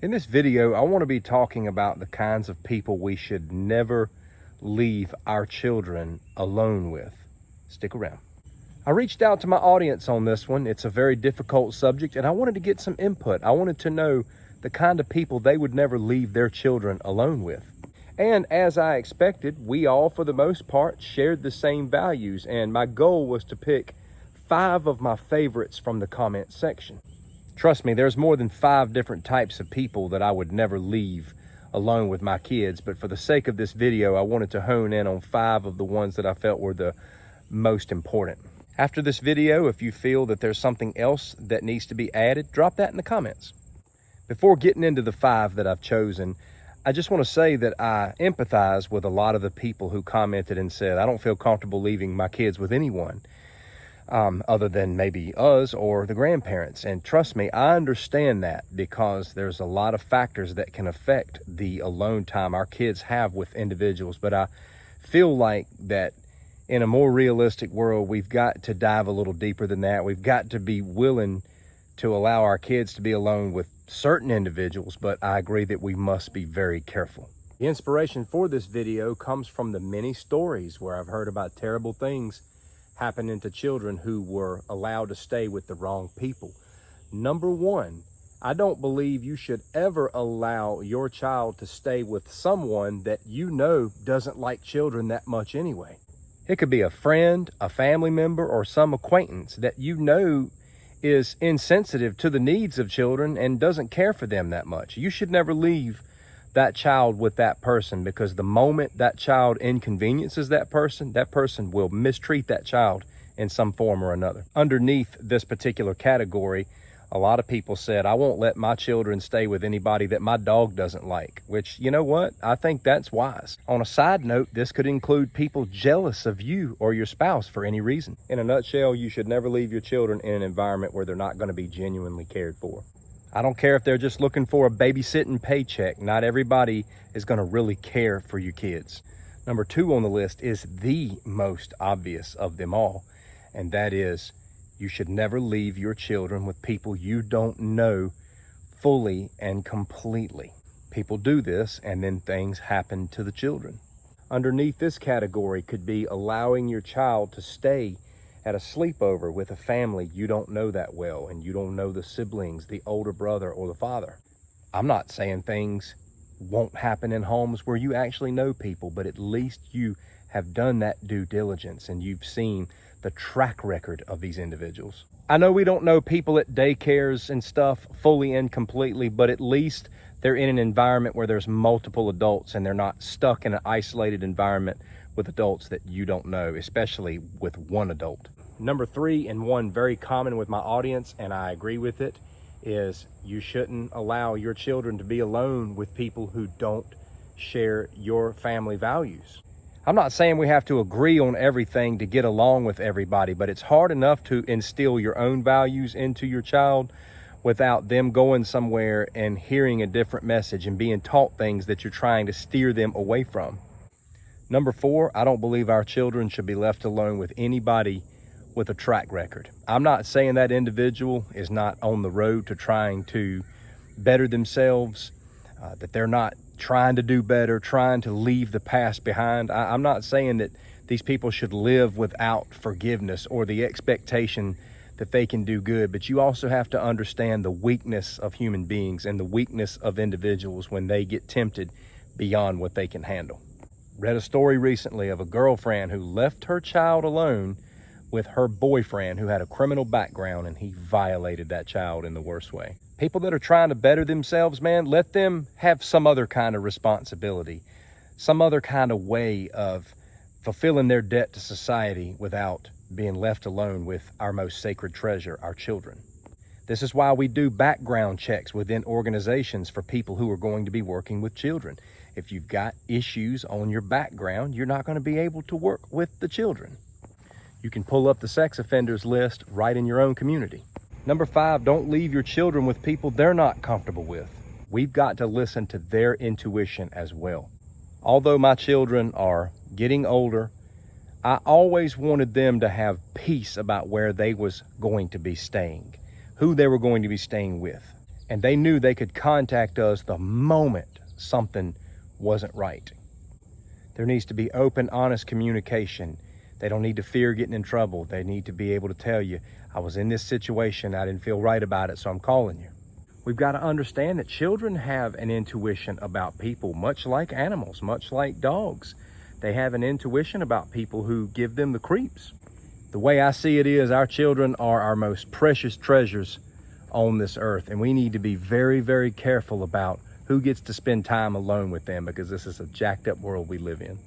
In this video, I want to be talking about the kinds of people we should never leave our children alone with. Stick around. I reached out to my audience on this one. It's a very difficult subject, and I wanted to get some input. I wanted to know the kind of people they would never leave their children alone with. And as I expected, we all, for the most part, shared the same values, and my goal was to pick 5 of my favorites from the comment section. Trust me, there's more than 5 different types of people that I would never leave alone with my kids, but for the sake of this video, I wanted to hone in on 5 of the ones that I felt were the most important. After this video, if you feel that there's something else that needs to be added, drop that in the comments. Before getting into the 5 that I've chosen, I just want to say that I empathize with a lot of the people who commented and said, I don't feel comfortable leaving my kids with anyone other than maybe us or the grandparents. And trust me, I understand that because there's a lot of factors that can affect the alone time our kids have with individuals. But I feel like that in a more realistic world, we've got to dive a little deeper than that. We've got to be willing to allow our kids to be alone with certain individuals, but I agree that we must be very careful. The inspiration for this video comes from the many stories where I've heard about terrible things happening to children who were allowed to stay with the wrong people. Number 1, I don't believe you should ever allow your child to stay with someone that you know doesn't like children that much anyway. It could be a friend, a family member, or some acquaintance that you know is insensitive to the needs of children and doesn't care for them that much. You should never leave that child with that person, because the moment that child inconveniences that person will mistreat that child in some form or another. Underneath this particular category, a lot of people said, I won't let my children stay with anybody that my dog doesn't like, which, you know what? I think that's wise. On a side note, this could include people jealous of you or your spouse for any reason. In a nutshell, you should never leave your children in an environment where they're not going to be genuinely cared for. I don't care if they're just looking for a babysitting paycheck. Not everybody is going to really care for your kids. Number 2 on the list is the most obvious of them all, and that is you should never leave your children with people you don't know fully and completely. People do this, and then things happen to the children. Underneath this category could be allowing your child to stay at a sleepover with a family you don't know that well, and you don't know the siblings, the older brother or the father. I'm not saying things won't happen in homes where you actually know people, but at least you have done that due diligence and you've seen the track record of these individuals. I know we don't know people at daycares and stuff fully and completely, but at least they're in an environment where there's multiple adults and they're not stuck in an isolated environment with adults that you don't know, especially with one adult. Number 3, and one very common with my audience, and I agree with it, is you shouldn't allow your children to be alone with people who don't share your family values. I'm not saying we have to agree on everything to get along with everybody, but it's hard enough to instill your own values into your child without them going somewhere and hearing a different message and being taught things that you're trying to steer them away from. Number 4, I don't believe our children should be left alone with anybody with a track record. I'm not saying that individual is not on the road to trying to better themselves, that they're not trying to do better, trying to leave the past behind. I'm not saying that these people should live without forgiveness or the expectation that they can do good, but you also have to understand the weakness of human beings and the weakness of individuals when they get tempted beyond what they can handle. Read a story recently of a girlfriend who left her child alone with her boyfriend who had a criminal background, and he violated that child in the worst way. People that are trying to better themselves, man, let them have some other kind of responsibility, some other kind of way of fulfilling their debt to society without being left alone with our most sacred treasure, our children. This is why we do background checks within organizations for people who are going to be working with children. If you've got issues on your background, you're not going to be able to work with the children. You can pull up the sex offenders list right in your own community. Number 5, don't leave your children with people they're not comfortable with. We've got to listen to their intuition as well. Although my children are getting older, I always wanted them to have peace about where they was going to be staying, who they were going to be staying with. and they knew they could contact us the moment something wasn't right. There needs to be open, honest communication. They don't need to fear getting in trouble. They need to be able to tell you, I was in this situation, I didn't feel right about it, so I'm calling you. We've got to understand that children have an intuition about people, much like animals, much like dogs. They have an intuition about people who give them the creeps. The way I see it is, our children are our most precious treasures on this earth, and we need to be very, very careful about who gets to spend time alone with them, because this is a jacked up world we live in.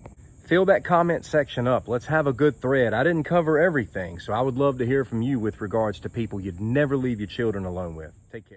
Fill that comment section up. Let's have a good thread. I didn't cover everything, so I would love to hear from you with regards to people you'd never leave your children alone with. Take care.